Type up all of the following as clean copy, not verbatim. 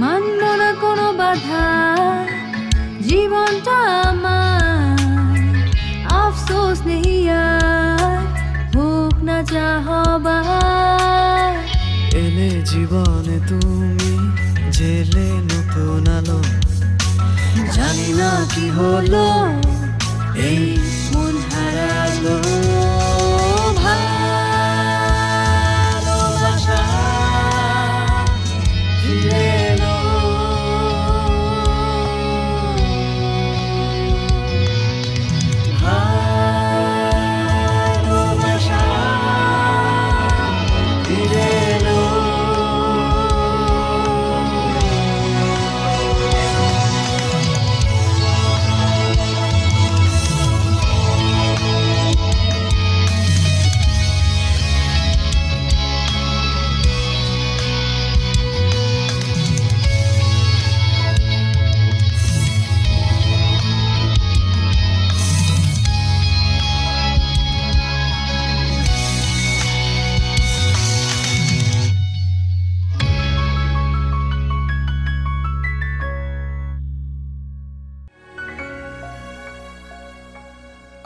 মানব না কোনো বাধা, জীবনটা আমার আফসোস নেই আর, হোক না যা হবার। এলে জীবনে তুমি, জেলে নতুন আলো, জানি না কি হলো এই মন হারালো। ভালোবাসা ফিরে এলো, ভালোবাসা ফিরে এলো।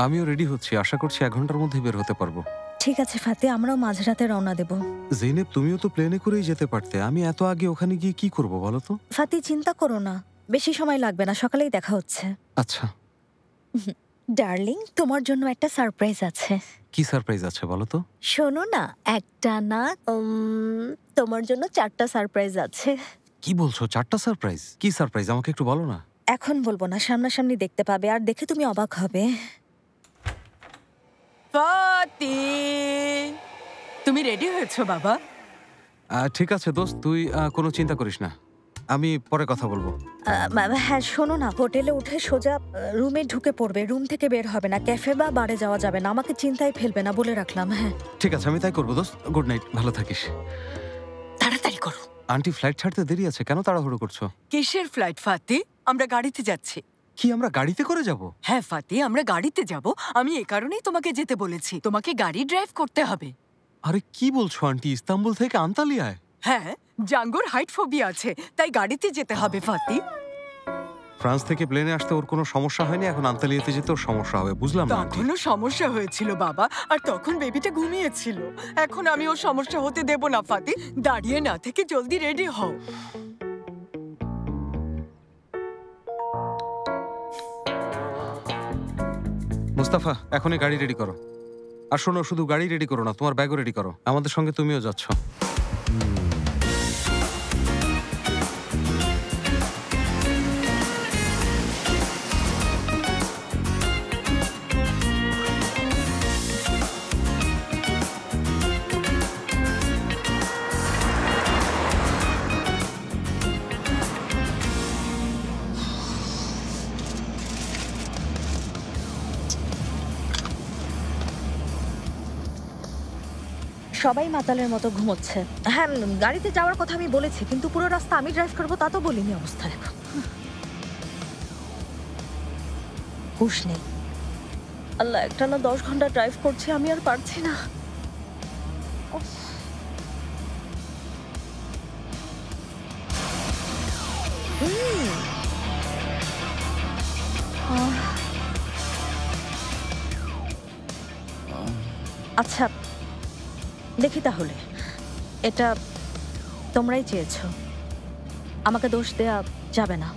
আমিও রেডি হচ্ছি, আশা করছি 1 ঘন্টার মধ্যে বের হতে পারবো। ঠিক আছে ফাতে, আমরাও মাঝরাতে রওনা দেব। জেনেব, তুমিও তো প্লেনে করেই যেতে পারতে। আমি এত আগে ওখানে গিয়ে কি করব বলো তো? ফাতি চিন্তা করো না, বেশি সময় লাগবে না, সকালেই দেখা হচ্ছে। আচ্ছা। ডার্লিং, তোমার জন্য একটা সারপ্রাইজ আছে। কি সারপ্রাইজ আছে বলো তো? শোনো না, একটা না তোমার জন্য 4টা সারপ্রাইজ আছে। কি বলছো? 4টা সারপ্রাইজ? কি সারপ্রাইজ আমাকে একটু বলো না। এখন বলবো না, সামনাসামনি দেখতে পাবে, আর দেখে তুমি অবাক হবে। ফাতি, তুমি রেডি হয়েছো বাবা? ঠিক আছে দোস্ত, তুই কোনো চিন্তা করিস না, আমি পরে কথা বলবো। হ্যাঁ শোনো না, হোটেলে উঠে সোজা রুমে ঢুকে পড়বে, রুম থেকে বের হবে না, ক্যাফে বা বারে যাওয়া যাবে না, আমাকে চিন্তায় ফেলবে না, বলে রাখলাম। হ্যাঁ ঠিক আছে, আমি তাই করবো দোস্ত। গুড নাইট, ভালো থাকিস। তাড়াতাড়ি করো। আন্টি, ফ্লাইট ছাড়তে দেরি আছে, কেন তাড়াহুড়ো করছো? কিসের ফ্লাইট ফাতি? আমরা গাড়িতে যাচ্ছি। কি আমরা গাড়িতে করে যাব? হ্যাঁ ফাতি, আমরা গাড়িতে যাব। আমি এই কারণেই তোমাকে যেতে বলেছি, তোমাকে গাড়ি ড্রাইভ করতে হবে। আরে কি বলছো আন্টি, ইস্তাম্বুল থেকে আন্তালিয়ায়? হ্যাঁ, জাঙ্গোর হাইট ফোবিয়া আছে, তাই গাড়িতে যেতে হবে ফাতি। ফ্রান্স থেকে প্লেনে আসতে ওর কোনো সমস্যা হয়নি, এখন আন্তালিয়াতে যেতে ওর সমস্যা হবে, বুঝলাম না আন্টি। তখনও সমস্যা হয়েছিল বাবা, আর তখন বেবিটা ঘুমিয়েছিল। এখন আমি ওর সমস্যা হতে দেব না ফাতি। দাঁড়িয়ে না থেকে জলদি রেডি হও। মুস্তাফা, এখনই গাড়ি রেডি করো। আর শোনো, শুধু গাড়ি রেডি করো না, তোমার ব্যাগও রেডি করো, আমাদের সঙ্গে তুমিও যাচ্ছ। সবাই মাতালের মতো ঘুমোচ্ছে। হ্যাঁ, গাড়িতে যাওয়ার কথা আমি বলেছি, কিন্তু পুরো রাস্তা আমি ড্রাইভ করবো তা তো বলিনি। অবস্থা দেখো, হুশ নেই। আল্লাহ, একটা না 10 ঘন্টা ড্রাইভ করছি, আমি আর পারছি না। আচ্ছা দেখি তাহলে, এটা তোমরাই চেয়েছো, আমাকে দোষ দেয়া যাবে না।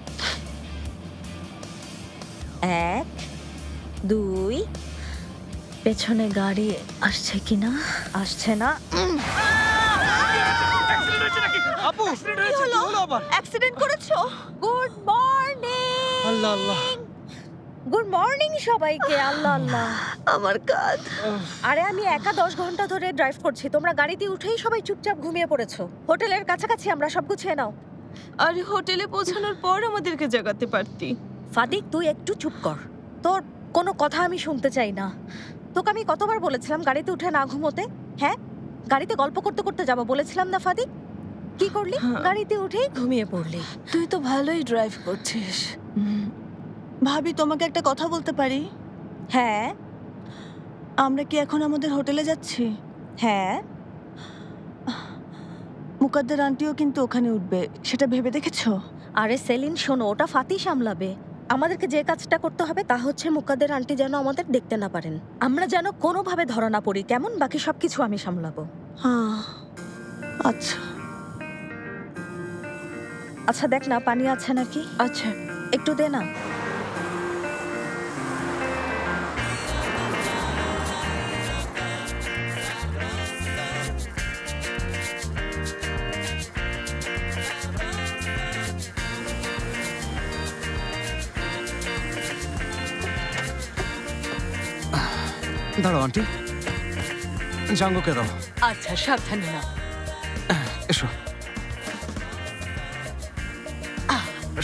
1 2, পেছনে গাড়ি আসছে কিনা? আসছে না। অ্যাক্সিডেন্ট করেছো? Good morning. আল্লাহ আল্লাহ, গুড মর্নিং সবাইকে। আল্লাহ আল্লাহ, আমার কাঁধ। আরে আমি একা 10 ঘন্টা ধরে ড্রাইভ করছি, তোমরা গাড়িতে উঠেই সবাই চুপচাপ ঘুমিয়ে পড়েছো। হোটেলের কাছাকাছি আমরা, সব গুছিয়ে নাও। আরে হোটেলে পৌঁছানোর পর আমাদেরকে জাগাতে পারতি। ফাদিক, তুই একটু চুপ কর, তোর কোনো কথা আমি শুনতে চাই না। তোকে আমি কতবার বলেছিলাম গাড়িতে উঠে না ঘুমোতে? হ্যাঁ, গাড়িতে গল্প করতে করতে যাবো বলেছিলাম না ফাদিক? কি করলি? গাড়িতে উঠেই ঘুমিয়ে পড়লি। তুই তো ভালোই ড্রাইভ করছিস। ভাবি, তোমাকে একটা কথা বলতে পারি? হ্যাঁ। আমরা কি এখন আমাদের হোটেলে যাচ্ছি? হ্যাঁ। মুকাদ্দের আন্টিও কিন্তু ওখানে উঠবে, সেটা ভেবে দেখেছো? আরে সেলিন শোনো, ওটা ফাতি সামলাবে। আমাদেরকে যে কাজটা করতে হবে তা হচ্ছে মুকাদ্দের আন্টি যেন আমাদের দেখতে না পারেন, আমরা যেন কোনোভাবে ধরা না পড়ি, কেমন? বাকি সবকিছু আমি সামলাবো। হ্যাঁ আচ্ছা আচ্ছা দেখ না পানি আছে নাকি, আচ্ছা একটু দে না। দাঁড়াও আন্টি, জাঙ্গোকে দাও। আচ্ছা সাবধানে না। এসো,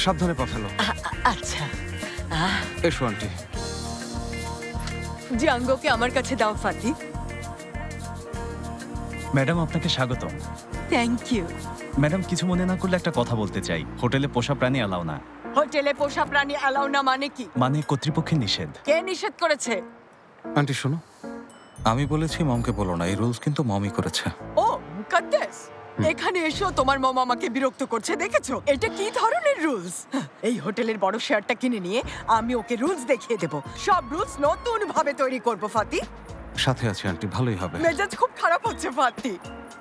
সাবধানে পা ফেলো। আচ্ছা এসো আন্টি। জাঙ্গোকে আমার কাছে দাও ফাতি। ম্যাডাম আপনাকে স্বাগত। Thank you. ম্যাডাম কিছু মনে না করলে একটা কথা বলতে চাই। হোটেলে পোষা প্রাণী অ্যালাউ না। হোটেলে পোষা প্রাণী অ্যালাউ না মানে কি? মানে কর্তৃপক্ষের নিষেধ। কে নিষেধ করেছে? আন্টি শোনো, আমি বলেছি মমকে বলো না, এই রুলস কিন্তু মমই করেছে। ও মুকাদ্দেস, এখানে এসো তোমার মম আমাকে বিরক্ত করছে, দেখেছো? এটা কি ধরনের রুলস? এই হোটেলের বড় শেয়ারটা কিনে নিয়ে আমি ওকে রুলস দেখিয়ে দেব। সব রুলস নতুন ভাবে তৈরি করব ফাতি। সাথে আছি আন্টি, ভালোই হবে। মেজাজ খুব খারাপ হচ্ছে ফাতি।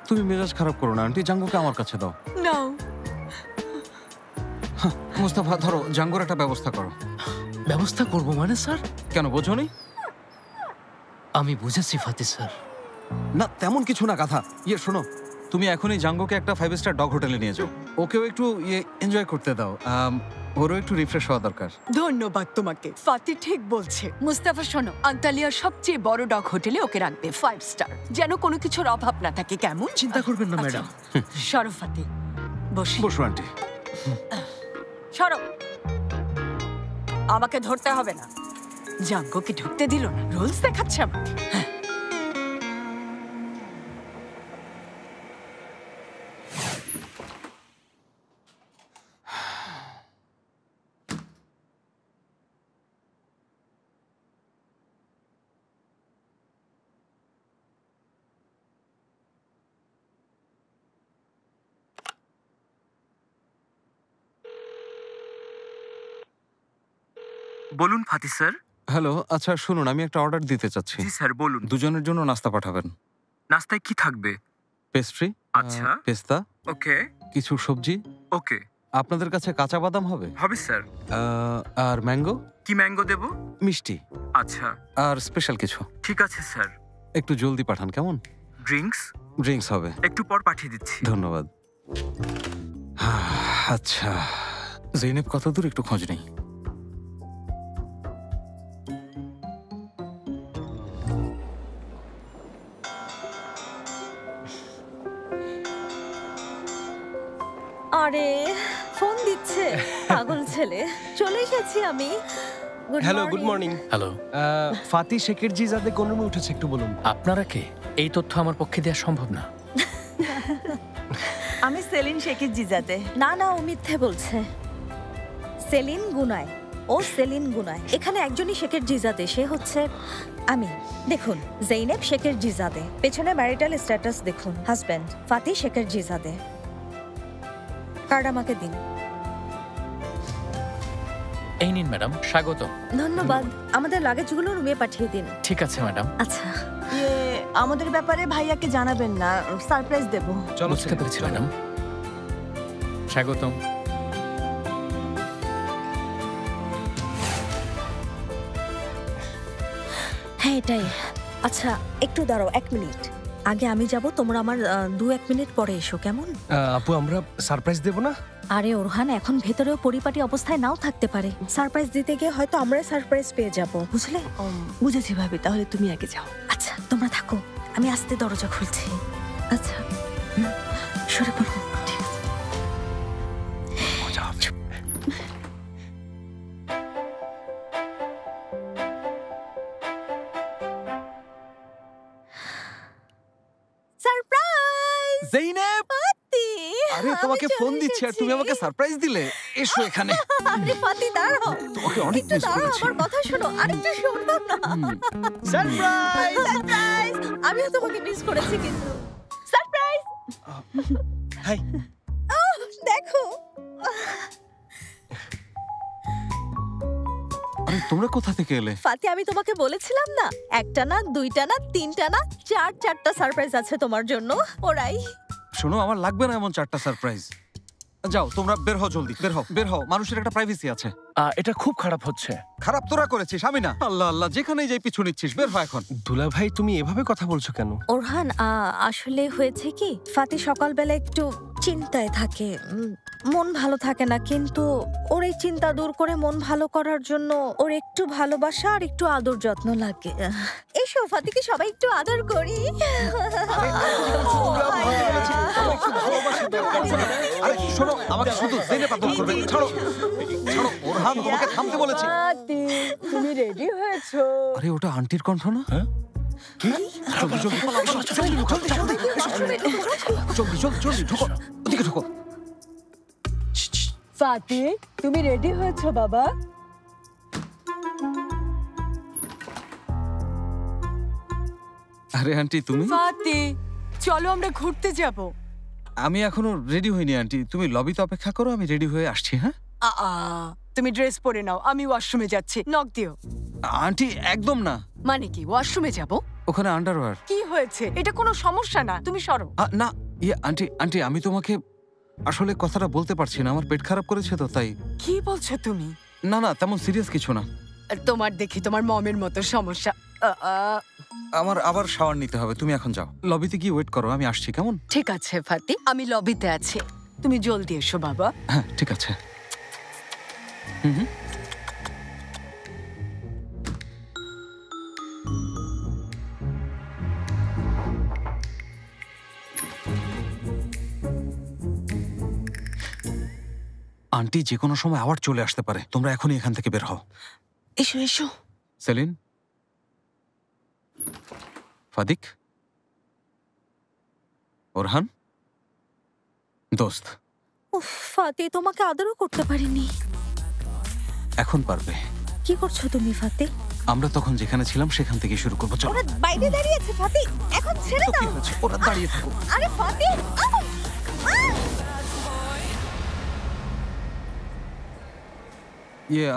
তুমি মেজাজ খারাপ করো না আন্টি, জাঙ্গোকে আমার কাছে দাও। নাও। মুস্তাফা ধরো, জাঙ্গোর একটা ব্যবস্থা করো। ব্যবস্থা করব মানে স্যার? কেন বোঝোনি? আমি বুঝেছি ফাতি স্যার। না তেমন কিছু না কথা। শোনো, তুমি এখনই জাঙ্গোকে একটা 5 স্টার ডগ হোটেলে নিয়ে যাও। ওকেও একটু এনজয় করতে দাও, ওরও একটু রিফ্রেশ হওয়া দরকার। ধন্যবাদ তোমাকে। ফাতি ঠিক বলছে। মুস্তাফা শোনো, আন্তালিয়ার সবচেয়ে বড় ডগ হোটেলে ওকে রাখবে 5 স্টার, যেন কোনো কিছুর অভাব না থাকে, কেমন? চিন্তা করবেন না ম্যাডাম। সরো ফাতি, বসি। বসো আন্টি। সরো, আমাকে ধরতে হবে না। জাঙ্গোকে ঢুকতে দিল না, রুলস দেখাচ্ছে আমাকে। বলুন ফাতি স্যার। হ্যালো, আচ্ছা শুনুন, আমি একটা অর্ডার দিতে চাচ্ছি। জি স্যার বলুন। দুজনের জন্য নাস্তা পাঠাবেন। নাস্তায় কি থাকবে? পেস্ট্রি, আচ্ছা। পেস্তা, ওকে কিছু সবজি। ওকে আপনাদের কাছে কাঁচা বাদাম হবে? হবে স্যার। আর ম্যাঙ্গো। কি ম্যাঙ্গো দেব? মিষ্টি। আচ্ছা আর স্পেশাল কিছু। ঠিক আছে স্যার। একটু জলদি পাঠান, কেমন? ড্রিঙ্কস? ড্রিঙ্কস হবে। একটু পর পাঠিয়ে দিচ্ছি। ধন্যবাদ। আচ্ছা, জৈনেব কত দূর একটু খোঁজ নেই। আরে ফোন দিচ্ছে পাগল ছেলে। চলে এসেছি আমি। Hello, good morning. Hello, Fati শেখের জিজাদে কোন রুমে উঠেছে একটু বলুন। আপনারা কে? এই তথ্য আমার পক্ষে দেওয়া সম্ভব না। আমি সেলিন শেখের জিজাদে। না না, ও মিথ্যে বলছে। সেলিন গুনায়, ও সেলিন গুনায়। এখানে একজনই শেখের জিজাদে, সে হচ্ছে আমি। দেখুন, জৈনেব শেখের জিজাদে, পেছনে ম্যারিটাল স্ট্যাটাস দেখুন, হাজব্যান্ড ফাতি শেখের জিজাদে। কার্ড আমাকে দিন। এই নিন ম্যাডাম, স্বাগত। ধন্যবাদ। আমাদের লাগেজগুলো রুমে পাঠিয়ে দিন। ঠিক আছে ম্যাডাম। আচ্ছা, আমাদের ব্যাপারে ভাইয়াকে জানাবেন না, সারপ্রাইজ দেব। বুঝতে পেরেছি ম্যাডাম। স্বাগতম। হ্যাঁ এটাই। আচ্ছা একটু দাঁড়াও, 1 মিনিট। আগে আমি যাব, তোমরা আমার 2-1 মিনিট পরে এসো, কেমন? আপু আমরা সারপ্রাইজ দেব না? আরে ওরহান, এখন ভেতরেও পরিপাটি অবস্থায় নাও থাকতে পারে। সারপ্রাইজ দিতে গিয়ে হয়তো আমরাই সারপ্রাইজ পেয়ে যাব, বুঝলে? বুঝেছি ভাবি, তাহলে তুমি আগে যাও। আচ্ছা তোমরা থাকো, আমি আস্তে দরজা খুলছি। আচ্ছা সরে পড়ো। ঠিক আছে। চুপ। সারপ্রাইজ! জৈনেব! ফাতি! আরে তোমাকে আমি ফোন চলে দিচ্ছি আর তুমি এসেছি। আমাকে সারপ্রাইজ দিলে। এসো এখানে। আরে ফাতি দাঁড়াও, তোমাকে অনেক একটু মিস দাঁড়াও, করেছি। আমার কথা শোনো, আরেকটু শোনো না। সারপ্রাইজ! সারপ্রাইজ! আমিও তোমাকে মিস করেছি কিন্তু। সারপ্রাইজ! হাই। দেখো আরে তোমরা কোথা থেকে এলে? ফাতি, আমি তোমাকে বলেছিলাম না, একটা না, দুইটা না, তিনটা না, চারটা সারপ্রাইজ আছে তোমার জন্য। ওরাই শোনো, আমার লাগবে না এমন 4টা সারপ্রাইজ। যাও তোমরা বের হও, জলদি বের হও, মানুষের একটা প্রাইভেসি আছে। এটা খুব খারাপ হচ্ছে। খারাপ তোরা করেছিস, আমি না। আল্লাহ আল্লাহ, যেখানেই যাই পিছু নিচ্ছিস, বের হ এখন। দুলা ভাই তুমি এভাবে কথা বলছো কেন? ওরহান, আসলে হয়েছে কি, ফাতি সকালবেলা একটু চিন্তায় থাকে, মন ভালো থাকে না, কিন্তু ওর এই চিন্তা দূর করে মন ভালো করার জন্য ওর একটু ভালোবাসা আর একটু আদর যত্ন লাগে। এসো ফাতিকে সবাই একটু আদর করি। আরে শোনো, আমাকে শুধু জেনে পাগল করবে। ছাড়ো ছাড়ো, ওরহান তোমাকে থামতে বলেছি। তুমি রেডি হয়েছো? আরে ওটা আন্টির কণ্ঠ না? হ্যাঁ কি? জলদি ঢুকো, ওদিকে ঢুকো। ফাতি, তুমি রেডি হয়েছো বাবা? আরে আন্টি তুমি? ফাতি, চলো আমরা ঘুরতে যাব। আমি এখনো রেডি হইনি আন্টি, তুমি লবিতে অপেক্ষা করো, আমি রেডি হয়ে আসছি। হ্যাঁ তুমি ড্রেস পরে নাও, আমি ওয়াশরুমে যাচ্ছি, নক দিও। আন্টি একদম না। মানে কি, ওয়াশরুমে যাব? ওখানে আন্ডারওয়্যার। কি হয়েছে? এটা কোনো সমস্যা না, তুমি সরো। না আন্টি আমি তোমাকে আসলে কথাটা বলতে পারছি না, আমার পেট খারাপ করেছে তো তাই। কি বলছো তুমি? না তেমন সিরিয়াস কিছু না। তোমার দেখি তোমার মমের মতো সমস্যা। আমার আবার শাওয়ার নিতে হবে, তুমি এখন যাও, লবিতে গিয়ে ওয়েট করো, আমি আসছি। কেমন? ঠিক আছে ফাতি, আমি লবিতে আছি, তুমি জলদি এসো বাবা। হ্যাঁ ঠিক আছে। হুম। আন্টি যে কোনো সময় আবার চলে আসতে পারে, তোমরা এখনই এখান থেকে বের হও। এসো এসো। সেলিন, ফাদিক, ওরহান, দোস্ত। উফ, ফাতি তোমাকে আদরও করতে পারিনি। এখন পারবে। কি করছো তুমি ফাতি? আমরা তখন যেখানে ছিলাম সেখান থেকে শুরু করবো। চলো। ওরা বাইরে দাঁড়িয়ে আছে ফাতি, এখন ছেড়ে তো কি দাও। হয়েছে? ওরা দাঁড়িয়ে থাকো। আরে ফাতি,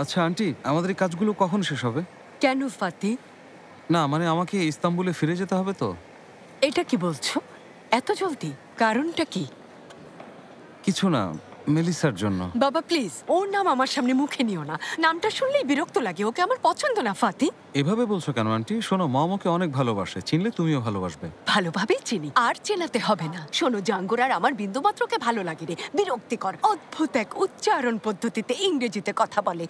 আচ্ছা আন্টি, আমাদের এই কাজগুলো কখন শেষ হবে? কেন ফাতি? না মানে আমাকে ইস্তাম্বুলে ফিরে যেতে হবে তো। এটা কি বলছো এত জলদি? কারণটা কি? কিছু না, মেলিসার জন্য। বাবা প্লিজ, ওর নাম আমার সামনে মুখে নিও না, নামটা শুনলেই বিরক্ত লাগে, ওকে আমার পছন্দ না ফাতি। এভাবে বলছো কেন আন্টি? শোনো, মা আমাকে অনেক ভালোবাসে, চিনলে তুমিও ভালোবাসবে। ভালোভাবেই চিনি, আর চেনাতে হবে না। শোনো, জাঙ্গুর আর আমার বিন্দুমাত্রকে ভালো লাগে রে, বিরক্তিকর, অদ্ভুত এক উচ্চারণ পদ্ধতিতে ইংরেজিতে কথা বলে,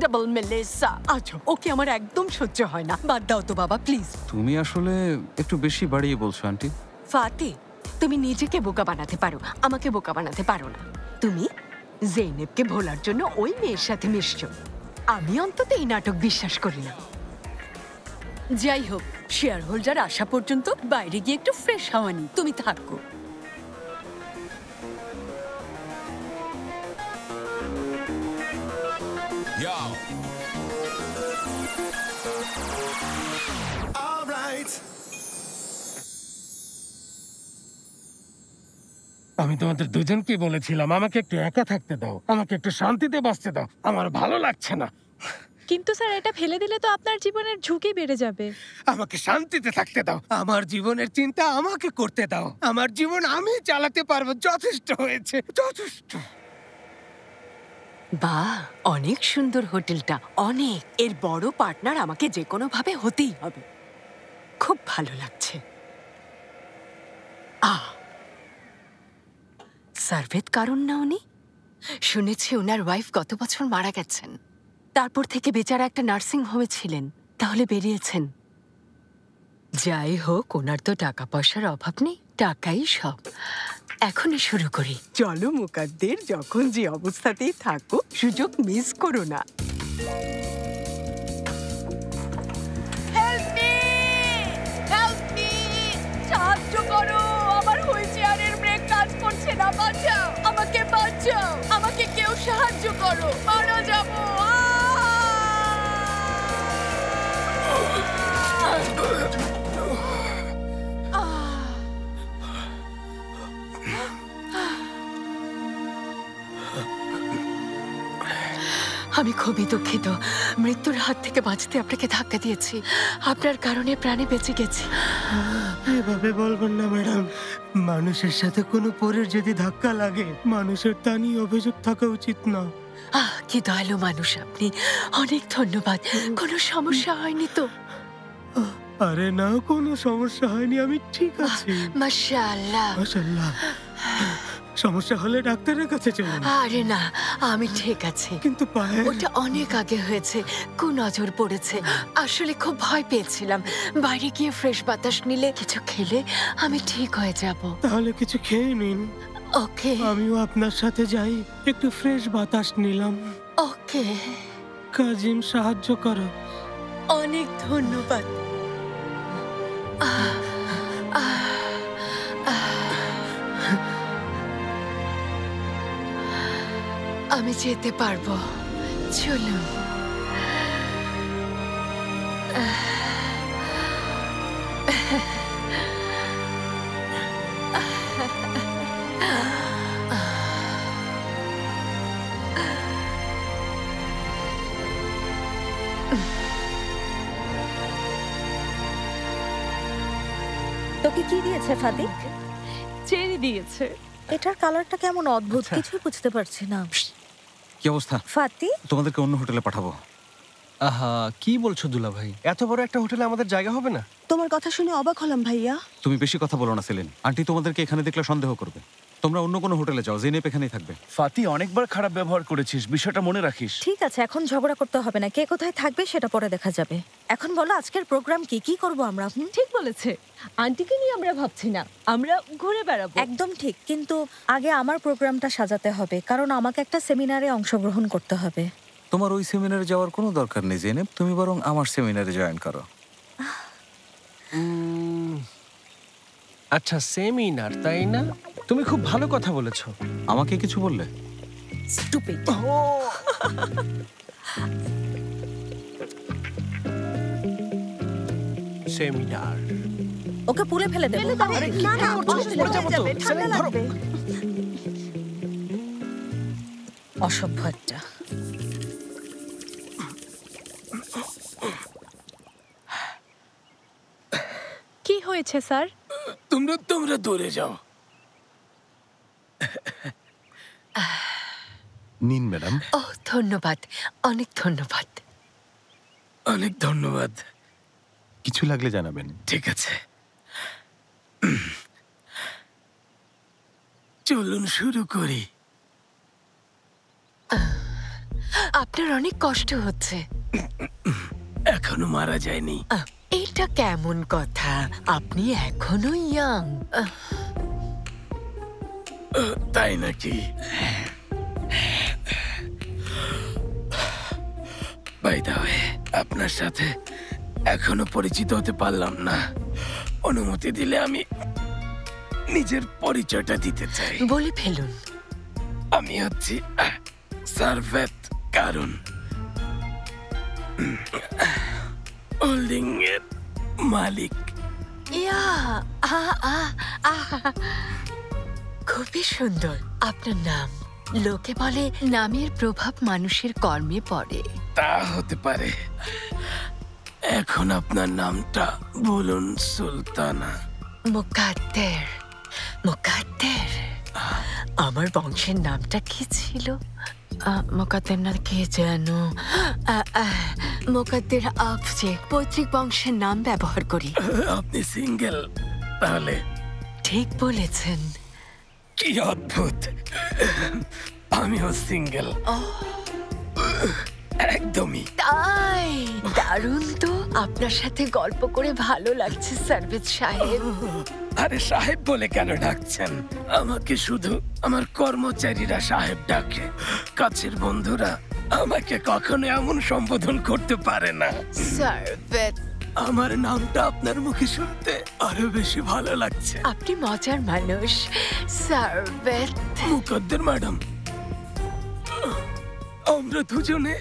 ডাবল মেলিসা। আচ্ছা, ওকে আমার একদম সহ্য হয় না, বাদ দাও তো বাবা প্লিজ। তুমি আসলে একটু বেশি বাড়িয়ে বলছো আন্টি। ফাতি, তুমি নিজেকে বোকা বানাতে পারো, আমাকে বোকা বানাতে পারো না। তুমি জেনেবকে ভোলার জন্য ওই মেয়ের সাথে মিশছো, আমি অন্তত এই নাটক বিশ্বাস করি না। যাই হোক, শেয়ার হোল্ডার আসা পর্যন্ত বাইরে গিয়ে একটু ফ্রেশ হাওয়া নি, তুমি থাকো। আমি তোমাদের দুজনকে বলেছিলাম আমাকে একটু একা থাকতে দাও, আমাকে একটু শান্তিতে বাঁচতে দাও, আমার ভালো লাগছে না। কিন্তু স্যার, এটা ফেলে দিলে তো আপনার জীবনের ঝুঁকি বেড়ে যাবে। আমাকে শান্তিতে থাকতে দাও, আমার জীবনের চিন্তা আমাকে করতে দাও, আমার জীবন আমি চালাতে পারবো, যথেষ্ট হয়েছে, যথেষ্ট। বাহ, অনেক সুন্দর হোটেলটা, অনেক। এর বড় পার্টনার আমাকে যে কোনো ভাবে হতেই হবে, খুব ভালো লাগছে। সার্ভেত কারণ না উনি? শুনেছি ওনার ওয়াইফ গত বছর মারা গেছেন, তারপর থেকে বেচারা একটা নার্সিং হোমে ছিলেন, তাহলে বেরিয়েছেন। যাই হোক, ওনার তো টাকা পয়সার অভাব নেই, টাকাই সব। এখনই শুরু করি। চলো মুকাদ্দের, যখন যে অবস্থাতেই থাকো সুযোগ মিস করো না। সাহায্য করো, আমার হুইল চেয়ারের ব্রেক কাজ করছে না, বাঁচাও আমাকে, বাঁচাও আমাকে, কেউ সাহায্য করো, মারা যাবো। আমি খুবই দুঃখিত। মৃত্যুর হাত থেকে বাঁচতে আপনাকে ধাক্কা দিয়েছি। আপনার কারণে প্রাণে বেঁচে গেছি। এভাবে বলবেন না ম্যাডাম। মানুষের সাথে কোনো পরের যদি ধাক্কা লাগে, মানুষের তা নিয়ে অভিযোগ থাকা উচিত না। কি দয়ালু মানুষ আপনি। অনেক ধন্যবাদ। কোনো সমস্যা হয়নি তো? আরে না, কোনো সমস্যা হয়নি, আমি ঠিক আছি। মাশাআল্লাহ। মাশাআল্লাহ। সমস্যা হলে ডাক্তারের কাছে চলুন। আরে না, আমি ঠিক আছি। কিন্তু পায়ে ওটা অনেক আগে হয়েছে, কুনজর পড়েছে। আসলে খুব ভয় পেয়েছিলাম। বাইরে গিয়ে ফ্রেশ বাতাস নিলে, কিছু খেলে আমি ঠিক হয়ে যাব। তাহলে কিছু খেয়ে নিন। ওকে। আমিও আপনার সাথে যাই, একটু ফ্রেশ বাতাস নিলাম। ওকে। কাজিম, সাহায্য করো। অনেক ধন্যবাদ। আমি যেতে পারবো, চলুন। তোকে কি দিয়েছে ফাদি? চেরি দিয়েছে। এটার কালারটা কেমন অদ্ভুত, কিছুই বুঝতে পারছি না। কি অবস্থা? ফাতি, তোমাদেরকে অন্য হোটেলে পাঠাবো। আহা, কি বলছো দুলা ভাই? এত বড় একটা হোটেলে আমাদের জায়গা হবে না? তোমার কথা শুনে অবাক হলাম ভাইয়া। তুমি বেশি কথা বলো না সেলিন। আন্টি তোমাদেরকে এখানে দেখলে সন্দেহ করবে। তোমরা অন্য কোনো হোটেলে যাও, জেনেপ এখানেই থাকবে। ফাতি, অনেকবার খারাপ ব্যবহার করেছিস, বিষয়টা মনে রাখিস। ঠিক আছে, এখন ঝগড়া করতে হবে না। কে কোথায় থাকবে সেটা পরে দেখা যাবে। এখন বলো আজকের প্রোগ্রাম কি কি করব আমরা? ঠিক বলেছে। আন্টিকে নিয়ে আমরা ভাবছি না, আমরা ঘুরে বেড়াবো। একদম ঠিক, কিন্তু আগে আমার প্রোগ্রামটা সাজাতে হবে, কারণ আমাকে একটা সেমিনারে অংশগ্রহণ করতে হবে। তোমার ওই সেমিনারে যাওয়ার কোনো দরকার নেই জেনেপ, তুমি বরং আমার সেমিনারে জয়েন করো। আচ্ছা, সেমিনার তাই না? তুমি খুব ভালো কথা বলেছো। আমাকে কিছু বললে? স্টুপিড। সেমিনার। ওকে পুলে ফেলে দেবো। আরে কি করছো? পড়ে যাবো তো। সেলিন, ধরো। অসভ্য একটা। কি হয়েছে স্যার? তোমরা দূরে যাও। নিন ম্যাডাম। ও ধন্যবাদ, অনেক ধন্যবাদ। অনেক ধন্যবাদ। কিছু লাগলে জানাবেন। ঠিক আছে, চলুন শুরু করি। আপনার অনেক কষ্ট হচ্ছে। এখনো মারা যায়নি। এটা কেমন কথা? আপনি এখনো ইয়াং। তাই নাকি? বাই দা ওয়ে, আপনার সাথে এখনো পরিচিত হতে পারলাম না। অনুমতি দিলে আমি নিজের পরিচয়টা দিতে চাই। বলে ফেলুন। আমি হচ্ছি সারভেত কারণ, হোল্ডিং এর মালিক। ইয়া, খুবই সুন্দর আপনার নাম। লোকে বলে নামের প্রভাব মানুষের কর্মে পড়ে। তা হতে পারে। এখন আপনার নামটা বলুন সুলতানা। মুকাদ্দের। মুকাদ্দের, আমার বংশের নামটা কি ছিল? মুকাদ্দের না কে যেন? মুকাদ্দের আফজে। পৈতৃক বংশের নাম ব্যবহার করি। আপনি সিঙ্গেল তাহলে? ঠিক বলেছেন। কি অদ্ভুত, আমিও সিঙ্গেল। একদমই তাই? দারুণ তো। আপনার সাথে গল্প করে ভালো লাগছে সারভেত সাহেব। আরে সাহেব বলে কেন ডাকছেন? আমাকে শুধু আমার কর্মচারীরা সাহেব ডাকে। কাছের বন্ধুরা আমাকে কখনো এমন সম্বোধন করতে পারে না। সারভেত, আমার নামটা আপনার মুখে শুনতে আরো বেশি ভালো লাগছে। আপনি মজার মানুষ সারভেত। মুকদ্দের ম্যাডাম, আমরা দুজনে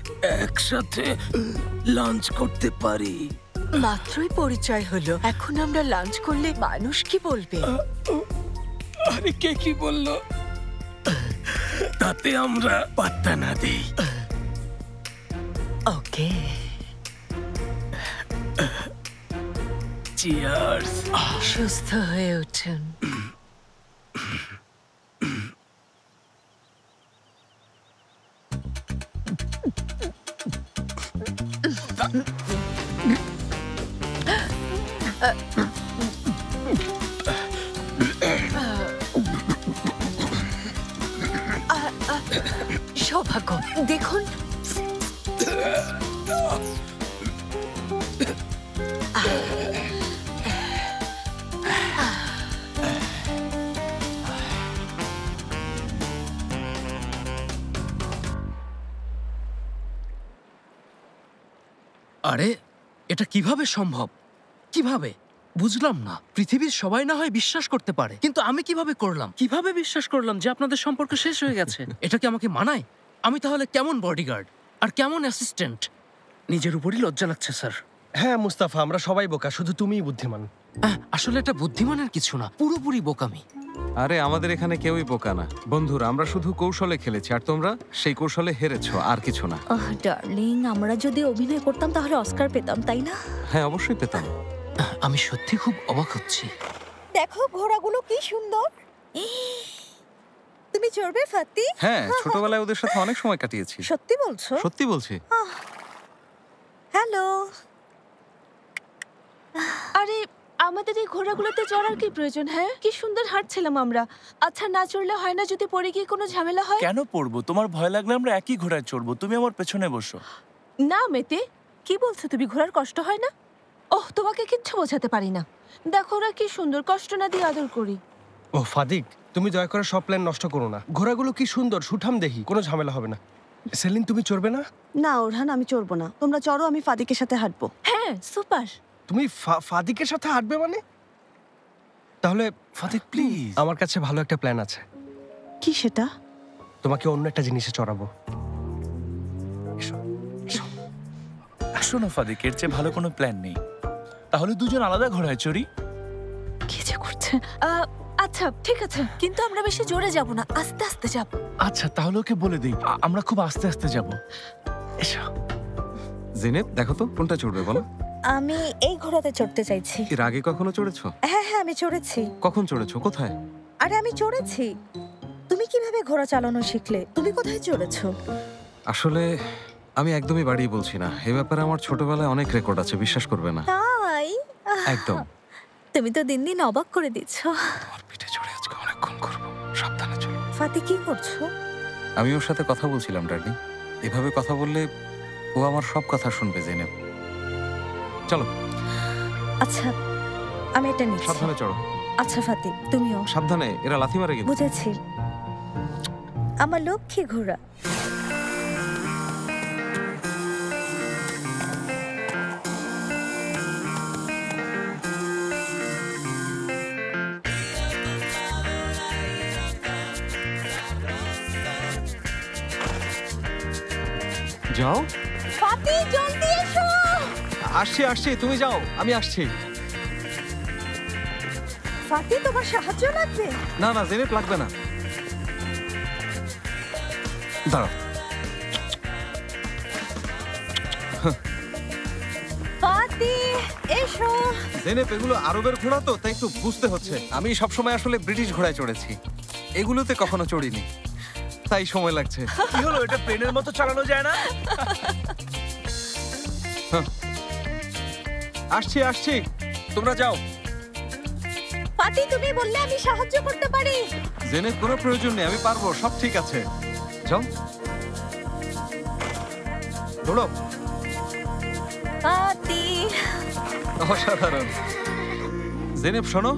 একসাথে লাঞ্চ করতে পারি? মাত্রই পরিচয় হলো, এখন আমরা লাঞ্চ করলে মানুষ কি বলবে? আরে কে কি বললো তাতে আমরা পাত্তা না দেই। ওকে। চিয়ার্স। সুস্থ হয়ে উঠুন। সৌভাগ্য দেখুন, আরে এটা কিভাবে সম্ভব? কিভাবে? বুঝলাম না। পৃথিবীর সবাই না হয় বিশ্বাস করতে পারে, কিন্তু আমি কিভাবে করলাম? কিভাবে বিশ্বাস করলাম যে আপনাদের সম্পর্ক শেষ হয়ে গেছে? এটা কি আমাকে মানায়? আমি তাহলে কেমন বডিগার্ড আর কেমন অ্যাসিস্ট্যান্ট? নিজের উপরই লজ্জা লাগছে স্যার। হ্যাঁ মুস্তাফা, আমরা সবাই বোকা, শুধু তুমিই বুদ্ধিমান। আসলে এটা বুদ্ধিমানের কিছু না, পুরোপুরি বোকামি। আরে আমাদের এখানে কেউই বোকা না বন্ধুরা, আমরা শুধু কৌশলে খেলেছি আর তোমরা সেই কৌশলে হেরেছো, আর কিছু না। ডার্লিং, আমরা যদি অভিনয় করতাম তাহলে অস্কার পেতাম, তাই না? হ্যাঁ অবশ্যই পেতাম। আমি সত্যি খুব অবাক হচ্ছি। দেখো ঘোড়াগুলো কি সুন্দর। তুমি চড়বে ফাতি? হ্যাঁ, ছোটবেলায় ওদের সাথে অনেক সময় কাটিয়েছি। সত্যি বলছো? সত্যি বলছি। হ্যালো। আরে আমাদের এই ঘোড়াগুলোতে চড়ার কি প্রয়োজন? হ্যাঁ, কি সুন্দর হাঁটছিলাম আমরা। আচ্ছা, না চড়লে হয় না যদি পড়ে গিয়ে কোনো ঝামেলা হয়? কেন পড়বো? তোমার ভয় লাগলে আমরা একই ঘোড়ায় চড়বো, তুমি আমার পেছনে বসো। না মেতে, কি বলছো তুমি? ঘোড়ার কষ্ট হয় না? ওহ, তোমাকে কিচ্ছু বোঝাতে পারি না। দেখো ওরা কি সুন্দর, কষ্ট না দিয়ে আদর করি। ও ফাদিক, তুমি দয়া করে সব প্ল্যান নষ্ট করো না। ঘোড়াগুলো কি সুন্দর, সুঠাম দেখি, কোনো ঝামেলা হবে না। সেলিন, তুমি চড়বে না? না ওরহান, আমি চড়বো না। তোমরা চড়ো, আমি ফাদিকের সাথে হাঁটবো। হ্যাঁ, সুপার। তুমি ফাদিকের সাথে হাঁটবে মানে? তাহলে ফাদিক প্লিজ, আমার কাছে ভালো একটা প্ল্যান আছে। কি সেটা? তোমাকে অন্য একটা জিনিসে চড়াবো। শোনো ফাদিক, এর চেয়ে ভালো কোনো প্ল্যান নেই। তাহলে দুজন আলাদা ঘোড়ায় চড়ি। কি যে করছে? আচ্ছা ঠিক আছে, কিন্তু আমরা বেশি জোরে যাব না, আস্তে আস্তে যাব। আচ্ছা তাহলে ওকে বলে দিই আমরা খুব আস্তে আস্তে যাব। এসো। জিনেব, দেখো তো কোনটা চড়বে বলো। আমি এই ঘোড়াতে চড়তে চাইছি। এর আগে কখনো চড়েছো? হ্যাঁ হ্যাঁ, আমি চড়েছি। কখন চড়েছো? কোথায়? আরে আমি চড়েছি। তুমি কিভাবে ঘোড়া চালানো শিখলে? তুমি কোথায় চড়েছো? আসলে আমি একদমই বাড়িয়ে বলছি না, এ ব্যাপারে আমার ছোটবেলায় অনেক রেকর্ড আছে, বিশ্বাস করবে না। তাই? একদম। তুমি তো দিন দিন অবাক করে দিচ্ছ। তোমার পিঠে চড়ে আজকে অনেকক্ষণ করবো, সাবধানে চলো। ফাতি, কি করছো? আমি ওর সাথে কথা বলছিলাম ডার্লিং। এভাবে কথা বললে ও আমার সব কথা শুনবে জেনেব। চলো। আচ্ছা, আমি এটা নিচ্ছি। সাবধানে চড়ো। আচ্ছা ফাতি, তুমিও সাবধানে, এরা লাথি মারে কিন্তু। বুঝেছি। আমার লক্ষ্মী ঘোড়া। যাও। ফাতি, জলদি এসো। আসছি আসছি, তুমি যাও, আমি আসছি। ফাতি, তোমার সাহায্য লাগবে? না না জেনেব, লাগবে না। দাঁড়াও। ফাতি, এসো। জেনেব, এগুলো আরবের ঘোড়া তো, তাই একটু বুঝতে হচ্ছে। আমি সবসময় আসলে ব্রিটিশ ঘোড়ায় চড়েছি, এগুলোতে কখনো চড়িনি, তাই সময় লাগছে। কি হলো, এটা প্লেনের মতো চালানো যায় না? আসছি আসছি, তোমরা যাও। ফাতি, তুমি বললে আমি সাহায্য করতে পারি। জেনেব, কোনো প্রয়োজন নেই, আমি পারবো, সব ঠিক আছে। যাও, দৌড়ো। ফাতি। অসাধারণ। জেনেব শোনো,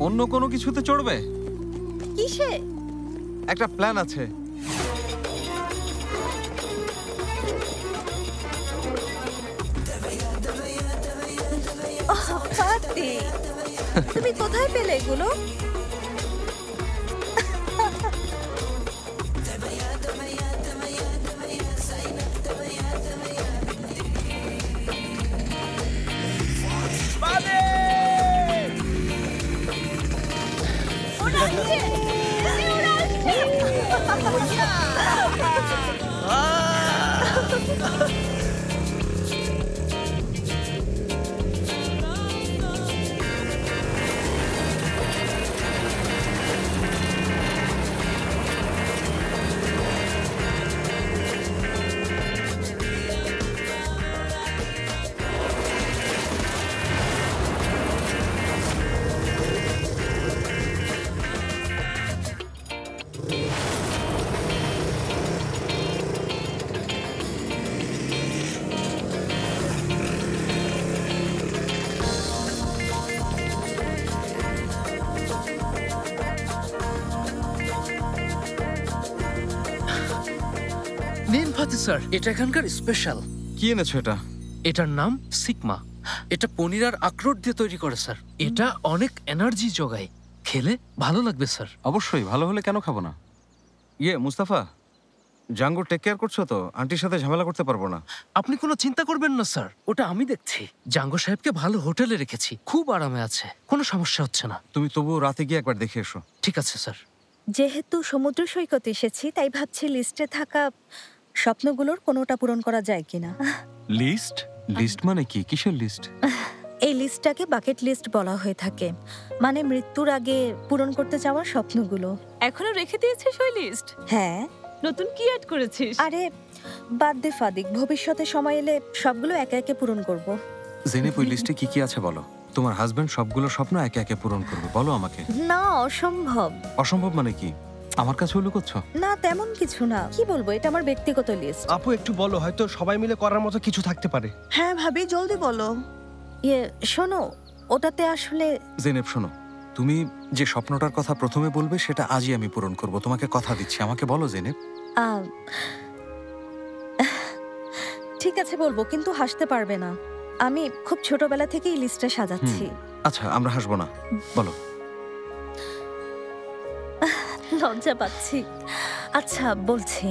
অন্য কোনো কিছুতে চড়বে? কিসে? একটা প্ল্যান আছে। ফাতি, তুমি কোথায় পেলে এগুলো? নিন ফাতি স্যার, এটা এখানকার স্পেশাল। কি এনেছো এটা? এটার নাম সিগমা। এটা পনির আর আখরোট দিয়ে তৈরি করে স্যার। এটা অনেক এনার্জি যোগায়, খেলে ভালো লাগবে স্যার। অবশ্যই, ভালো হলে কেন খাবো না। মুস্তাফা, জাঙ্গো টেক কেয়ার করছো তো? আন্টির সাথে ঝামেলা করতে পারবো না। আপনি কোনো চিন্তা করবেন না স্যার, ওটা আমি দেখছি। জাঙ্গো সাহেবকে ভালো হোটেলে রেখেছি, খুব আরামে আছে, কোনো সমস্যা হচ্ছে না। তুমি তবুও রাতে গিয়ে একবার দেখে এসো। ঠিক আছে স্যার। যেহেতু সমুদ্র সৈকতে এসেছি, তাই ভাবছি লিস্টে থাকা স্বপ্নগুলোর কোনোটা পূরণ করা যায় কিনা। লিস্ট? লিস্ট মানে কি? কিসের লিস্ট? এই লিস্টটাকে বাকেট লিস্ট বলা হয়ে থাকে, মানে মৃত্যুর আগে পূরণ করতে যাওয়া স্বপ্নগুলো। এখনো রেখে দিয়েছিস ওই লিস্ট? হ্যাঁ। নতুন কি অ্যাড করেছিস? আরে বাদ দে ফাদিক, ভবিষ্যতে সময় এলে সবগুলো একে একে পূরণ করব। জেনে ওই লিস্টে কি কি আছে বলো। তোমার হাজবেন্ড সবগুলো স্বপ্ন একে একে পূরণ করবে, বলো আমাকে। না, অসম্ভব। অসম্ভব মানে কি? আমার কাছে লুকোচ্ছ? না, তেমন কিছু না। কি বলবো, এটা আমার ব্যক্তিগত লিস্ট। আপু একটু বলো, হয়তো সবাই মিলে করার মতো কিছু থাকতে পারে। হ্যাঁ ভাবি, জলদি বলো। শোনো, ওটাতে আসলে জেনেব শোনো, তুমি যে স্বপ্নটার কথা প্রথমে বলবে সেটা আজই আমি পূরণ করব, তোমাকে কথা দিচ্ছি। আমাকে বলো জেনেব। ঠিক আছে বলবো, কিন্তু হাসতে পারবে না। আমি খুব ছোটবেলা থেকেই লিস্টটা সাজাচ্ছি। আচ্ছা, আমরা হাসবো না, বলো। লজ্জা পাচ্ছি। আচ্ছা বলছি,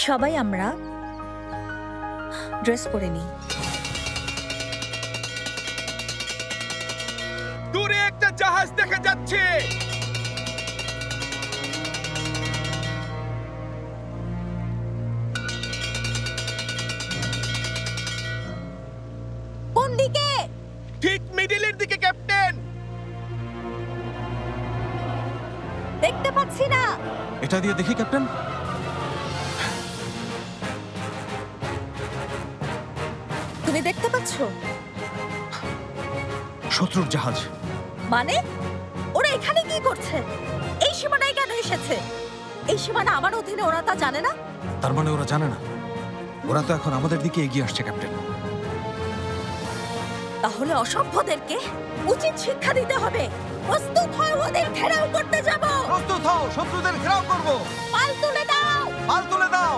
সবাই আমরা ড্রেস পরে নিই। দূরে একটা জাহাজ দেখা যাচ্ছে। কোন দিকে? ঠিক মিডলের দিকে ক্যাপ্টেন। দেখতে পাচ্ছি না। এটা দিয়ে দেখি ক্যাপ্টেন। তুমি দেখতে পাচ্ছো? শত্রুর জাহাজ। মানে ওরা এখানে কি করছে? এই সীমানায় কেন এসেছে? এই সীমানা আমার অধীনে, ওরা তা জানে না? তার মানে ওরা জানে না? ওরা তো এখন আমাদের দিকে এগিয়ে আসছে ক্যাপ্টেন। তাহলে অসভ্যদেরকে উচিত শিক্ষা দিতে হবে। প্রস্তুত হও, ওদের ঘেরাও করতে যাব। প্রস্তুত হও, শত্রুদের ঘেরাও করব। পাল তুলে দাও। পাল তুলে দাও।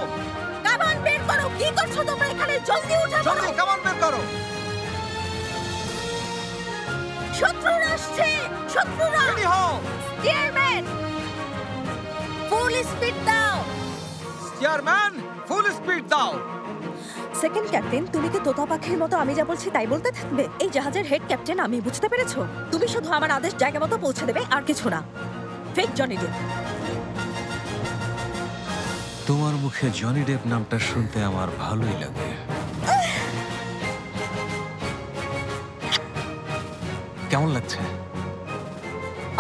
কামান বের করো। কি করছো তোমরা এখানে? জলদি উঠে পড়ো। জলদি কামান বের করো। শত্রুরা আসছে। শত্রুরা। রেডি হও। স্টিয়ারম্যান, ফুল স্পিড দাও। স্টিয়ারম্যান, ফুল স্পিড দাও। সেকেন্ড ক্যাপ্টেন, তুমি কি তোতা পাখির মতো আমি যা বলছি তাই বলতে থাকবে? এই জাহাজের হেড ক্যাপ্টেন আমি, বুঝতে পেরেছো? তুমি শুধু আমার আদেশ জায়গা মতো পৌঁছে দেবে, আর কিছু না। Fake Johnny Depp. তোমার মুখে জনি ডেপ নামটা শুনতে আমার ভালোই লাগে। কেমন লাগছে?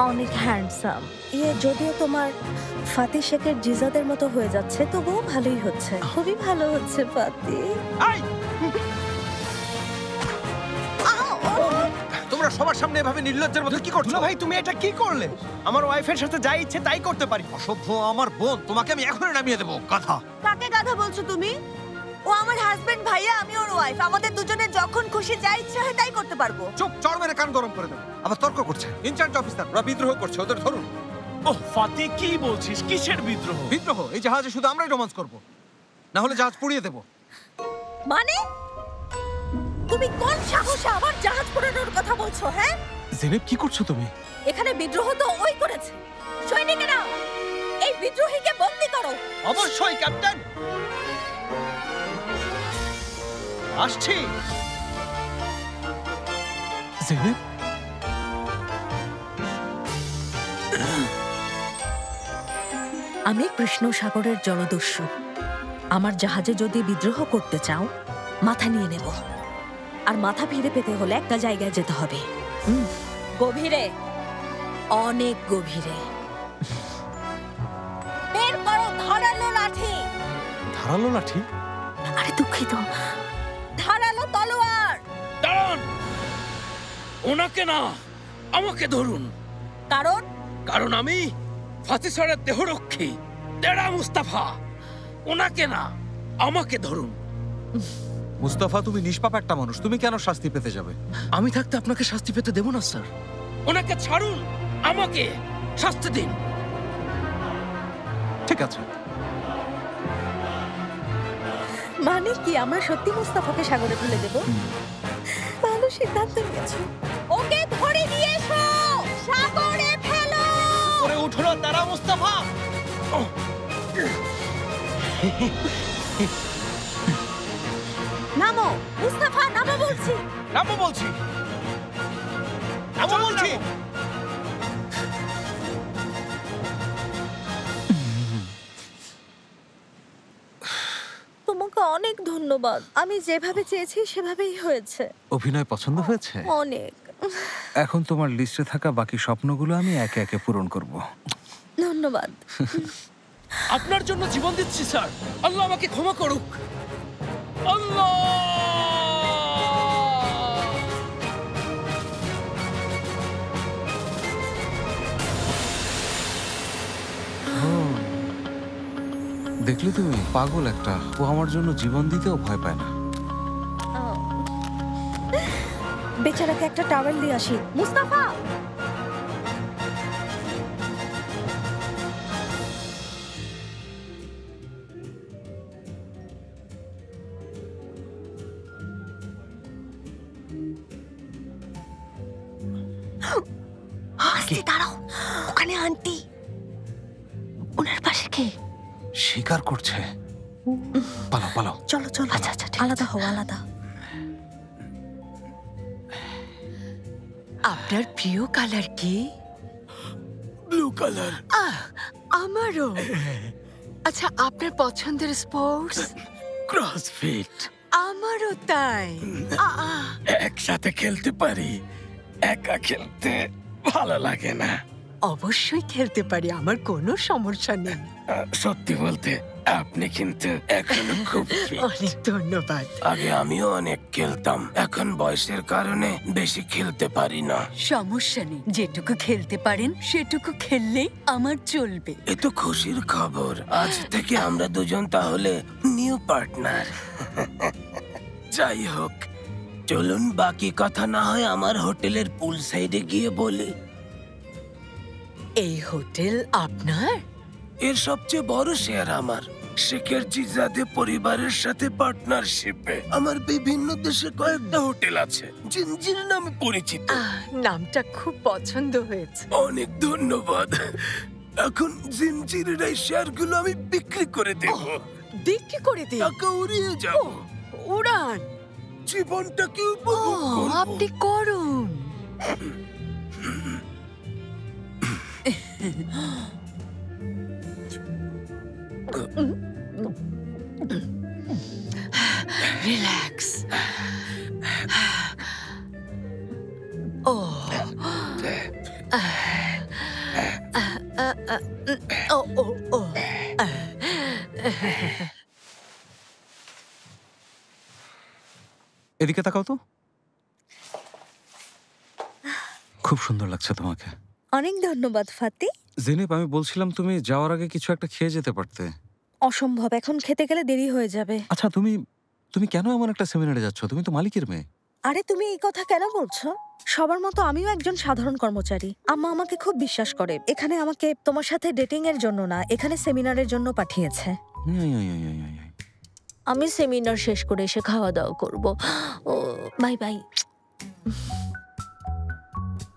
অনেক হ্যান্ডসাম। যদিও তোমার ফাতি শেখের জিজাদের মতো হয়ে যাচ্ছে, তবুও ভালোই হচ্ছে। খুবই ভালো হচ্ছে ফাতি। তোমরা সবার সামনে এভাবে নির্লজ্জের মতো কি করছো? ভাই তুমি এটা কি করলে? আমার ওয়াইফের সাথে যা ইচ্ছে তাই করতে পারি। অসভ্য আমার বোন, তোমাকে আমি এখনই নামিয়ে দেবো। কথা। কাকে গাধা বলছো তুমি? ও আমার হাজবেন্ড ভাইয়া, আমি ওর ওয়াইফ। আমাদের দুজনের যখন খুশি যা ইচ্ছা হয় তাই করতে পারবো। চুপ, চড় মেরে কান গরম করে দেবো। আবার তর্ক করছে। ইনচার্জ অফিসার, ওরা বিদ্রোহ করছে, ওদের ধরুন। ওহ ফাতি, কি বলছিস? কিসের বিদ্রোহ? বিদ্রোহ? এই জাহাজে শুধু আমরাই রোমান্স করব, না হলে জাহাজ পুড়িয়ে দেবো। মানে তুমি কোন সাহসে আমার জাহাজ পোড়ানোর কথা বলছো? হ্যাঁ জেনেব, কি করছো তুমি? এখানে বিদ্রোহ তো ওই করেছে। সৈনিকেরা, এই বিদ্রোহীকে বন্দী করো। অবশ্যই ক্যাপ্টেন, আসছি। জেনেব, আমি কৃষ্ণ সাগরের জলদস্যু। আমার জাহাজে যদি বিদ্রোহ করতে চাও, মাথা নিয়ে নেব। আর মাথা ফিরে পেতে হলে একটা জায়গায় যেতে হবে। গভীরে, অনেক গভীরে। বের করো ধারালো লাঠি। ধারালো লাঠি? আরে দুঃখিত, ধারালো তলোয়ার। দাঁড়ান, ওনাকে না, আমাকে ধরুন। কারণ? কারণ আমি ফাতি স্যারের দেহরক্ষী তেরা মুস্তাফা। ওনাকে না, আমাকে ধরুন। মুস্তাফা, তুমি নিষ্পাপ একটা মানুষ, তুমি কেন শাস্তি পেতে যাবে? আমি থাকতে আপনাকে শাস্তি পেতে দেব না স্যার। ওনাকে ছাড়ুন, আমাকে শাস্তি দিন। ঠিক আছে। মানে কি আমরা সত্যি মুস্তাফাকে সাগরে ফেলে দেব? ভালো সিদ্ধান্ত নিয়েছো। ওকে ধরে নিয়ে এসো, সাগরে ফেলো। ওরে উঠো না, দাঁড়া মুস্তাফা। নামো মুস্তাফা, নামো বলছি। নামো বলছি, নামো বলছি। তোমাকে অনেক ধন্যবাদ। আমি যেভাবে চেয়েছি সেভাবেই হয়েছে। অভিনয় পছন্দ হয়েছে? অনেক। এখন তোমার লিস্টে থাকা বাকি স্বপ্নগুলো আমি একে একে পূরণ করব। ধন্যবাদ। আপনার জন্য জীবন দিচ্ছি স্যার। আল্লাহ আমাকে ক্ষমা করুক। আল্লাহ! দেখলি তুমি, পাগল একটা। ও আমার জন্য জীবন দিতেও ভয় পায় না। বেচারাকে একটা টাওয়েল দিয়ে আসি। মুস্তাফা! আস্তে দাঁড়াও, ওখানে আন্টি। ওনার পাশে কে? শিকার করছে। পালাও পালাও। চলো চলো। আচ্ছা আচ্ছা, আলাদা হও, আলাদা। আপনার প্রিয় কালার কি? Blue colour. আমারও। আচ্ছা, আপনার পছন্দের স্পোর্টস? ক্রসফিট। আমারও তাই। একসাথে খেলতে পারি, একা খেলতে ভালো লাগে না। অবশ্যই খেলতে পারি, আমার কোনো সমস্যা নেই। সত্যি বলতে আপনি কিন্তু এখনো খুব fit। অনেক ধন্যবাদ। আগে আমিও অনেক খেলতাম, এখন বয়সের কারণে বেশি খেলতে পারি না। সমস্যা নেই, যেটুকু খেলতে পারেন সেটুকু খেললেই আমার চলবে। এ তো খুশির খবর। আজ থেকে আমরা দুজন তাহলে নিউ পার্টনার। যাই হোক, চলুন বাকি কথা না হয় আমার হোটেলের পুল সাইডে গিয়ে বলি। এই হোটেল আপনার? এর সবচেয়ে বড় শেয়ার আমার। শেখের জিজাদে পরিবারের সাথে পার্টনারশিপে আমার বিভিন্ন দেশে কয়েকটা হোটেল আছে, জিনজির নামে পরিচিত। নামটা খুব পছন্দ হয়েছে। অনেক ধন্যবাদ। এখন জিনজিরের এই শেয়ারগুলো আমি বিক্রি করে দেব। বিক্রি করে দিন। টাকা উড়িয়ে যাব। উড়ান। জীবনটাকে উপভোগ করব। আপনি করুন। রিল্যাক্স। ও ও ও ও। এদিকে তাকাও তো। খুব সুন্দর লাগছে তোমাকে। অনেক ধন্যবাদ ফাতি। জেনেব, আমি বলছিলাম তুমি যাওয়ার আগে কিছু একটা খেয়ে যেতে পারতে। অসম্ভব, এখন খেতে গেলে দেরি হয়ে যাবে। আচ্ছা, তুমি কেন এমন একটা সেমিনারে যাচ্ছ? তুমি তো মালিকের মেয়ে। আরে তুমি এই কথা কেন বলছো? সবার মতো আমিও একজন সাধারণ কর্মচারী। আম্মা আমাকে খুব বিশ্বাস করে। এখানে আমাকে তোমার সাথে ডেটিং এর জন্য না, এখানে সেমিনারের জন্য পাঠিয়েছে। আমি সেমিনার শেষ করে এসে খাওয়া দাওয়া করব। ও বাই বাই।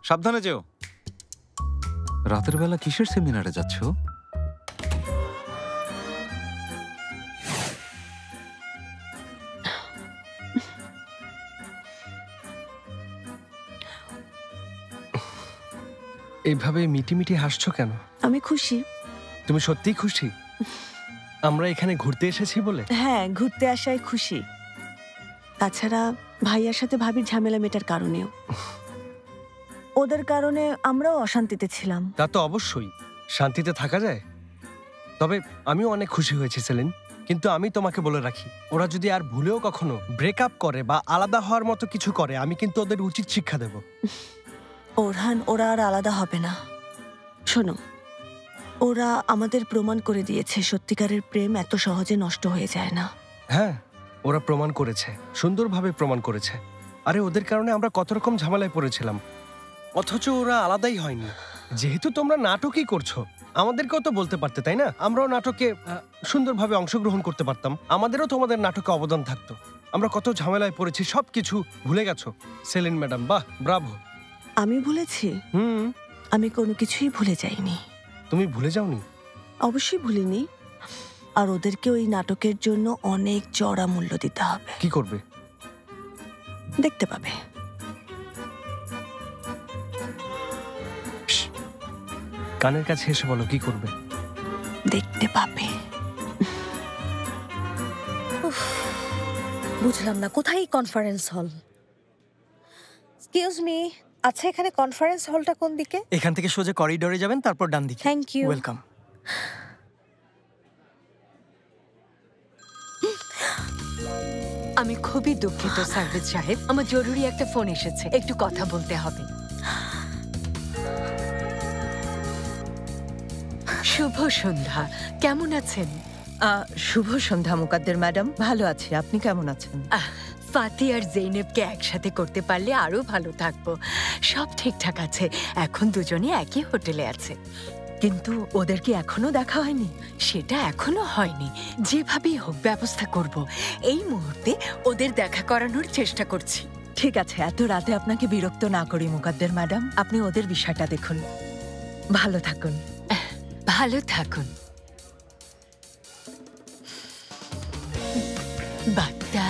সাবধানে যেও। রাতের বেলা কিসের সেমিনারে যাচ্ছ? এইভাবে মিটিমিটি হাসছো কেন? আমি খুশি। তুমি সত্যিই খুশি আমরা এখানে ঘুরতে এসেছি বলে? হ্যাঁ, ঘুরতে আসায় খুশি। তাছাড়া ভাইয়ার সাথে ভাবির ঝামেলা মেটার কারণেও। ওদের কারণে আমরাও অশান্তিতে ছিলাম। তা তো অবশ্যই, শান্তিতে থাকা যায়। তবে আমিও অনেক খুশি হয়েছি সেলিন। কিন্তু আমি তোমাকে বলে রাখি, ওরা যদি আর ভুলেও কখনো ব্রেকআপ করে বা আলাদা হওয়ার মতো কিছু করে, আমি কিন্তু ওদের উচিত শিক্ষা দেব। ওরহান, ওরা আর আলাদা হবে না। শোনো, ওরা আমাদের প্রমাণ করে দিয়েছে সত্যিকারের প্রেম এত সহজে নষ্ট হয়ে যায় না। হ্যাঁ, ওরা প্রমাণ করেছে, সুন্দরভাবে প্রমাণ করেছে। আরে ওদের কারণে আমরা কত রকম ঝামেলায় পড়েছিলাম, অথচ ওরা আলাদাই হয়নি। যেহেতু তোমরা নাটকই করছো, আমাদেরকেও তো বলতে পারতে, তাই না? আমরাও নাটকে সুন্দরভাবে অংশগ্রহণ করতে পারতাম, আমাদেরও তোমাদের নাটকে অবদান থাকতো। আমরা কত ঝামেলায় পড়েছি, সবকিছু ভুলে গেছো সেলিন ম্যাডাম। বাহ, ব্রাভো। আমি ভুলেছি? আমি কোনো কিছুই ভুলে যাইনি। তুমি ভুলে যাওনি? অবশ্যই ভুলিনি। আর ওদেরকে ওই নাটকের জন্য অনেক চড়া মূল্য দিতে হবে। কি করবে? দেখতে পাবে। কানের কাছে এসে বলো কি করবে। দেখতে পাবে। বুঝলাম না, কোথায় কনফারেন্স হল? এক্সকিউজ মি, আচ্ছা এখানে কনফারেন্স হলটা কোন দিকে? এখান থেকে সোজা করিডোরে যাবেন, তারপর ডান দিকে। Thank you. ওয়েলকাম। আমি খুবই দুঃখিত সার্ভিস সাহেব, আমার জরুরি একটা ফোন এসেছে, একটু কথা বলতে হবে। শুভ সন্ধ্যা, কেমন আছেন? শুভ সন্ধ্যা মুকাদ্দের ম্যাডাম, ভালো আছি। আপনি কেমন আছেন? ফাতি আর জেইনেবকে একসাথে করতে পারলে আরো ভালো থাকবো। সব ঠিকঠাক আছে, এখন দুজনে একই হোটেলে আছে। কিন্তু ওদের কি এখনো দেখা হয়নি? সেটা এখনো হয়নি, যেভাবেই হোক ব্যবস্থা করব। এই মুহূর্তে ওদের দেখা করানোর চেষ্টা করছি। ঠিক আছে, এত রাতে আপনাকে বিরক্ত না করি মুকাদ্দের ম্যাডাম, আপনি ওদের বিষয়টা দেখুন। ভালো থাকুন। ভালো থাকুন। বাটা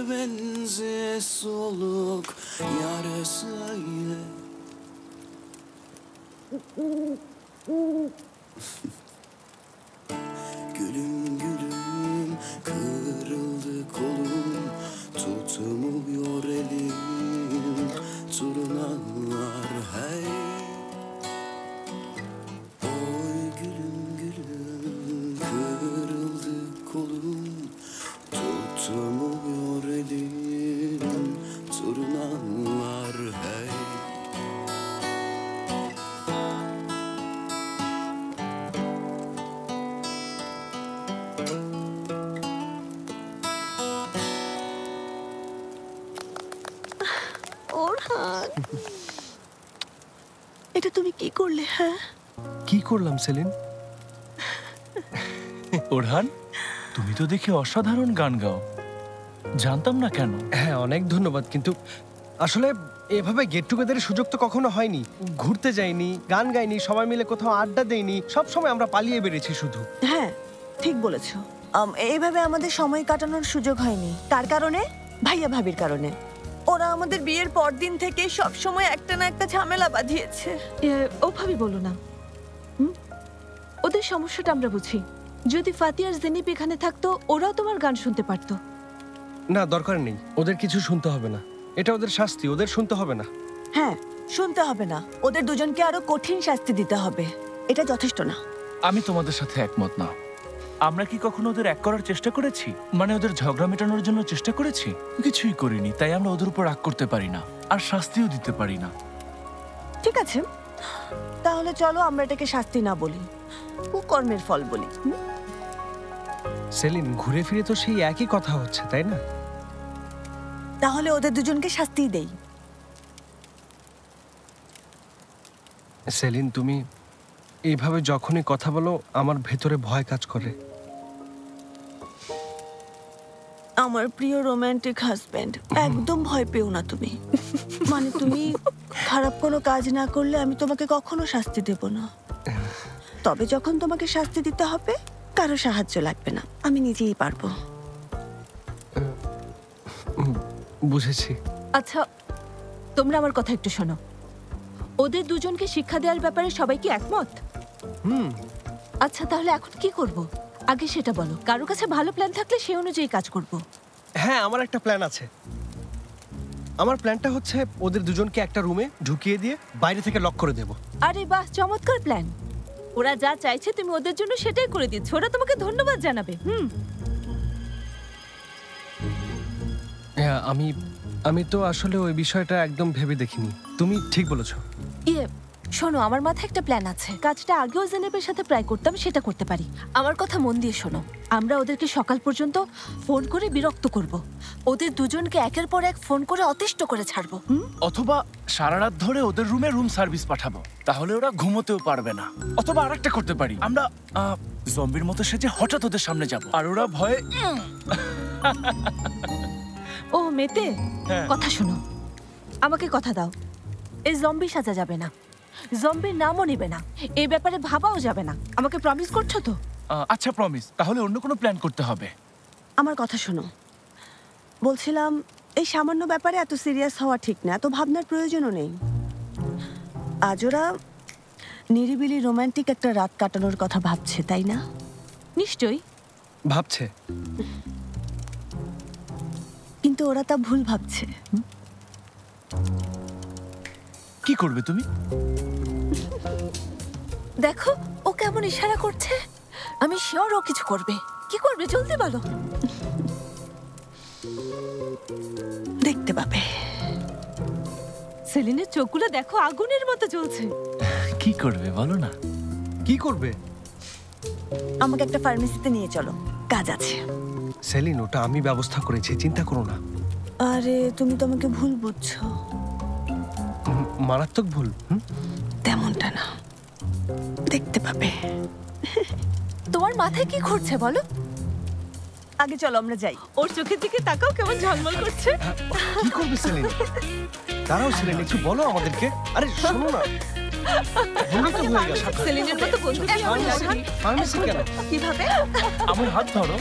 benze soluk yâre söyle. Gülüm gülüm kırıldı kolum, tutmuyor elim, turnalar hey. Oy gülüm gülüm kırıldı kolum, tutmuyor elim, turnalar hey. Orhan, এটা তুমি কি করলে? হ্যাঁ, কি করলাম সেলিন? ওরহান, তুমি তো দেখি অসাধারণ গান গাও, জানতাম না কেন। হ্যাঁ, অনেক ধন্যবাদ, কিন্তু আসলে এভাবে গেট টুগেদারের সুযোগ তো কখনো হয়নি। ঘুরতে যাইনি, গান গাইনি, সবাই মিলে কোথাও আড্ডা দেইনি, সব সময় আমরা পালিয়ে বেরিয়েছি শুধু। হ্যাঁ ঠিক বলেছো। এইভাবে আমাদের সময় কাটানোর সুযোগ হয়নি। তার কারণে ভাইয়া ভাবির কারণে ওরা আমাদের বিয়ের পর দিন থেকে সব সময় একটা না একটা ঝামেলা বাঁধিয়েছে। ও ভাবি বলো না, ওদের সমস্যাটা আমরা বুঝি। যদি ফাতি আর জেনিব এখানে থাকতো, ওরাও তোমার গান শুনতে পারতো। না, দরকার নেই, ওদের কিছু শুনতে হবে না। এটা ওদের শাস্তি, ওদের শুনতে হবে না। হ্যাঁ, শুনতে হবে না, ওদের দুজনকে আরো কঠিন শাস্তি দিতে হবে। এটা যথেষ্ট না। আমি তোমাদের সাথে একমত না। আমরা কি কখনো ওদের এক করার চেষ্টা করেছি? মানে ওদের ঝগড়া মেটানোর জন্য চেষ্টা করেছি? কিছুই করিনি, তাই আমরা ওদের উপর রাগ করতে পারি না, আর শাস্তিও দিতে পারি না। ঠিক আছে, তাহলে চলো আমরা এটাকে শাস্তি না বলি, কুকর্মের ফল বলি। সেলিন, ঘুরে ফিরে তো সেই একই কথা হচ্ছে, তাই না? তাহলে ওদের দুজনকে শাস্তি দেই। সেলিন, তুমি এইভাবে যখনই কথা বলো আমার ভেতরে ভয় কাজ করে। আমার প্রিয় রোমান্টিক হাজবেন্ড, একদম ভয় পেও না তুমি। মানে তুমি খারাপ কোনো কাজ না করলে আমি তোমাকে কখনো শাস্তি দেব না। তবে যখন তোমাকে শাস্তি দিতে হবে, কারো সাহায্য লাগবে না, আমি নিজেই পারবো। বুঝেছি। আচ্ছা, তোমরা আমার কথা একটু শোনো। ওদের দুজনকে শিক্ষা দেওয়ার ব্যাপারে সবাই কি একমত? হুম। আচ্ছা, তাহলে এখন কি করব? আগে সেটা বলো, কারোর কাছে ভালো প্ল্যান থাকলে সেই অনুযায়ী কাজ করব। হ্যাঁ, আমার একটা প্ল্যান আছে। আমার প্ল্যানটা হচ্ছে ওদের দুজনকে একটা রুমে ঢুকিয়ে দিয়ে বাইরে থেকে লক করে দেব। আরে বাহ, চমৎকার প্ল্যান। ওরা যা চাইছে তুমি ওদের জন্য সেটাই করে দিচ্ছ, ওরা তোমাকে ধন্যবাদ জানাবে। হ্যাঁ, আমি তো আসলে ওই বিষয়টা একদম ভেবে দেখিনি। তুমি ঠিক বলেছো। শোনো, আমার মাথায় একটা প্ল্যান আছে। কাজটা আগেও জেনেবের সাথে প্রায় করতাম, সেটা করতে পারি। আমার কথা মন দিয়ে শোনো। আমরা ওদেরকে সকাল পর্যন্ত ফোন করে বিরক্ত করব। ওদের দুজনকে একের পর এক ফোন করে অতিষ্ঠ করে ছাড়বো। অথবা সারা রাত ধরে ওদের রুমে রুম সার্ভিস পাঠাবো, তাহলে ওরা ঘুমোতেও পারবে না। অথবা আরেকটা করতে পারি, আমরা জম্বির মতো সেজে হঠাৎ ওদের সামনে যাব, আর ওরা ভয়ে ও মেতে, কথা শোনো, আমাকে কথা দাও। এই জম্বি সাজা যাবে না, জম্বির নামও নেবে না, এই ব্যাপারে ভাবাও যাবে না। আমাকে প্রমিস করছো তো? আচ্ছা, প্রমিস। তাহলে অন্য কোনো প্ল্যান করতে হবে। আমার কথা শোনো, বলছিলাম এই সামান্য ব্যাপারে এত সিরিয়াস হওয়া ঠিক না, এত ভাবনার প্রয়োজনও নেই। আজ ওরা নিরিবিলি রোমান্টিক একটা রাত কাটানোর কথা ভাবছে, তাই না? নিশ্চয়ই ভাবছে, কিন্তু ওরা তা ভুল ভাবছে। কি করবে তুমি? দেখো ও কেমন ইশারা করছে। আমি শিওর ও কিছু করবে। কি করবে জলদি বলো। দেখতে পাবে। সেলিনের চোখগুলো দেখো, আগুনের মতো জ্বলছে। কি করবে বলো না। কি করবে? আমাকে একটা ফার্মেসিতে নিয়ে চলো, কাজ আছে। সেলিন, ওটা আমি ব্যবস্থা করেছি, চিন্তা করো না। আরে তুমি তো আমাকে ভুল বুঝছো। মারাত্মক ভুল। তেমনটা না, দেখতে পাবে। তোমার মাথায় কি ঘুরছে বলো? আগে চলো আমরা যাই। ওর চোখের দিকে তাকাও, কেমন ঝলমল করছে। কি করবে সেলিন? দাঁড়াও সেলিন, একটু বলো আমাদেরকে। আরে শোনো না, সেলিনের মতো বন্ধু ফার্মেসি কেন? কিভাবে? আমার হাত ধরো।